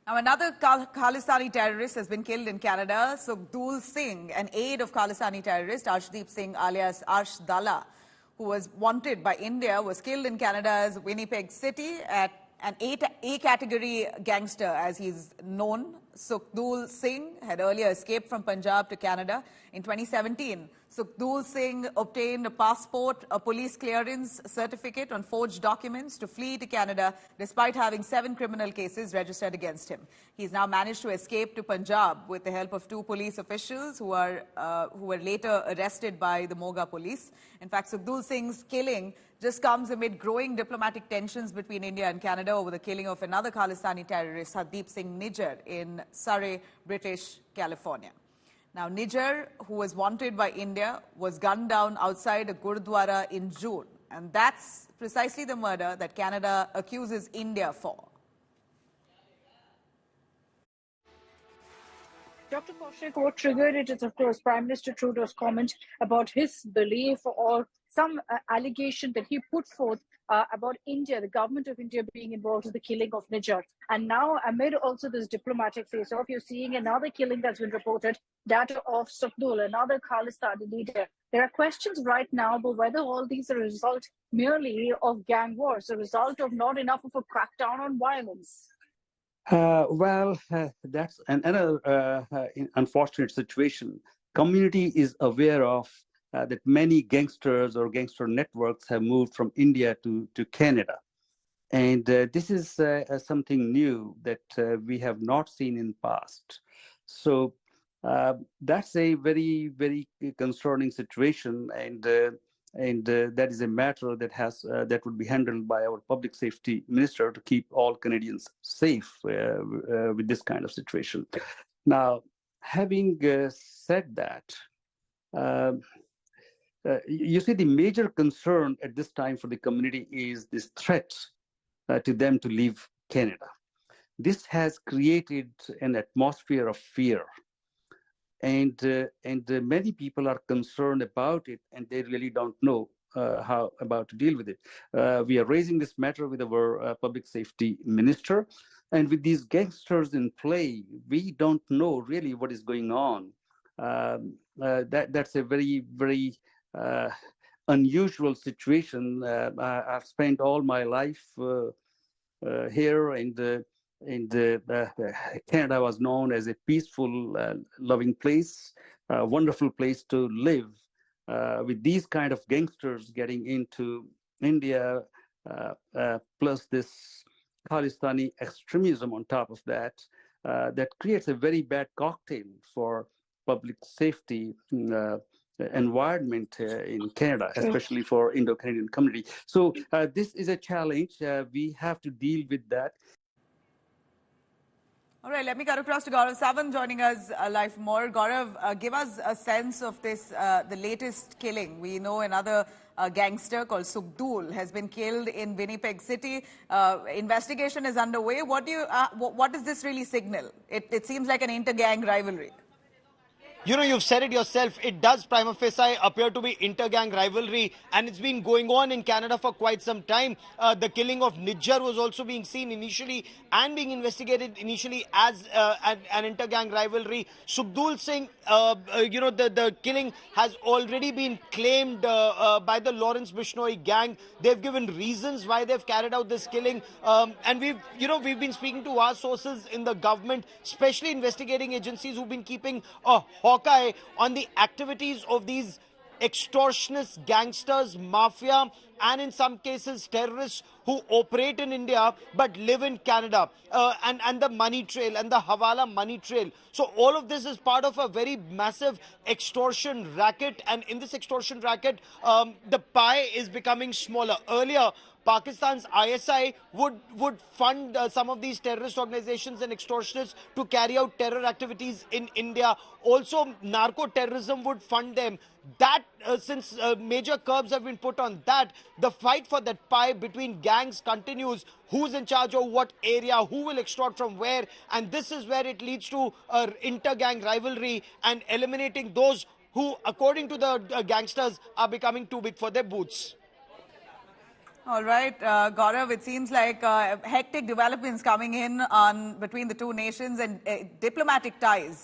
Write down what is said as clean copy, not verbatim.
Now, another Khalistani terrorist has been killed in Canada. Sukhdool Singh, an aide of Khalistani terrorist Arshdeep Singh, alias Arsh Dala, who was wanted by India, was killed in Canada's Winnipeg city at an A category gangster, as he's known. Sukhdool Singh had earlier escaped from Punjab to Canada. In 2017, Sukhdool Singh obtained a passport, a police clearance certificate on forged documents to flee to Canada, despite having 7 criminal cases registered against him. He's now managed to escape to Punjab with the help of 2 police officials who were later arrested by the Moga police. In fact, Sukhdool Singh's killing just comes amid growing diplomatic tensions between India and Canada over the killing of another Khalistani terrorist, Hardeep Singh Nijjar, in Surrey, British California. Now, Nijjar, who was wanted by India, was gunned down outside a Gurdwara in June. And that's precisely the murder that Canada accuses India for. Dr. Kaushik, what triggered it is, of course, Prime Minister Trudeau's comment about his belief or some allegation that he put forth about India, the government of India being involved in the killing of Nijjar. And now, amid also this diplomatic face-off, you're seeing another killing that's been reported, that of Sukhdool, another Khalistani leader. There are questions right now about whether all these are a result merely of gang wars, a result of not enough of a crackdown on violence. That's another unfortunate situation. Community is aware of that many gangsters or gangster networks have moved from India to Canada. And this is something new that we have not seen in the past. So that's a very, very concerning situation. And that is a matter that would be handled by our public safety minister to keep all Canadians safe with this kind of situation. Now, having said that, you see, the major concern at this time for the community is this threat to them to leave Canada. This has created an atmosphere of fear. And many people are concerned about it, and they really don't know how to deal with it. We are raising this matter with our public safety minister, and with these gangsters in play, we don't know really what is going on. That's a very, very unusual situation. I've spent all my life here, and Canada was known as a peaceful, loving place, a wonderful place to live. With these kind of gangsters getting into India, plus this Khalistani extremism on top of that, that creates a very bad cocktail for public safety environment in Canada, especially for Indo-Canadian community. So this is a challenge. We have to deal with that. All right, let me cut across to Gaurav Sawant joining us live for more. Gaurav, give us a sense of this, the latest killing. We know another gangster called Sukhdool has been killed in Winnipeg City. Investigation is underway. What does this really signal? It seems like an inter-gang rivalry. You know, you've said it yourself. It does prima facie appear to be inter-gang rivalry, and it's been going on in Canada for quite some time. The killing of Nijjar was also being seen initially and being investigated initially as an inter-gang rivalry. Sukhdool Singh, the killing has already been claimed by the Lawrence Bishnoi gang. They've given reasons why they've carried out this killing, and we've been speaking to our sources in the government, especially investigating agencies who've been keeping a hawkeye on the activities of these extortionist gangsters, mafia, and in some cases terrorists who operate in India but live in Canada, and the money trail and the Hawala money trail. So all of this is part of a very massive extortion racket, and in this extortion racket, the pie is becoming smaller. Earlier, Pakistan's ISI would fund some of these terrorist organizations and extortionists to carry out terror activities in India. Also, narco-terrorism would fund them. That, since major curbs have been put on that, the fight for that pie between gangs continues. Who's in charge of what area, who will extort from where, and this is where it leads to inter-gang rivalry and eliminating those who, according to the gangsters, are becoming too big for their boots. All right, Gaurav, it seems like hectic developments coming in on between the two nations and diplomatic ties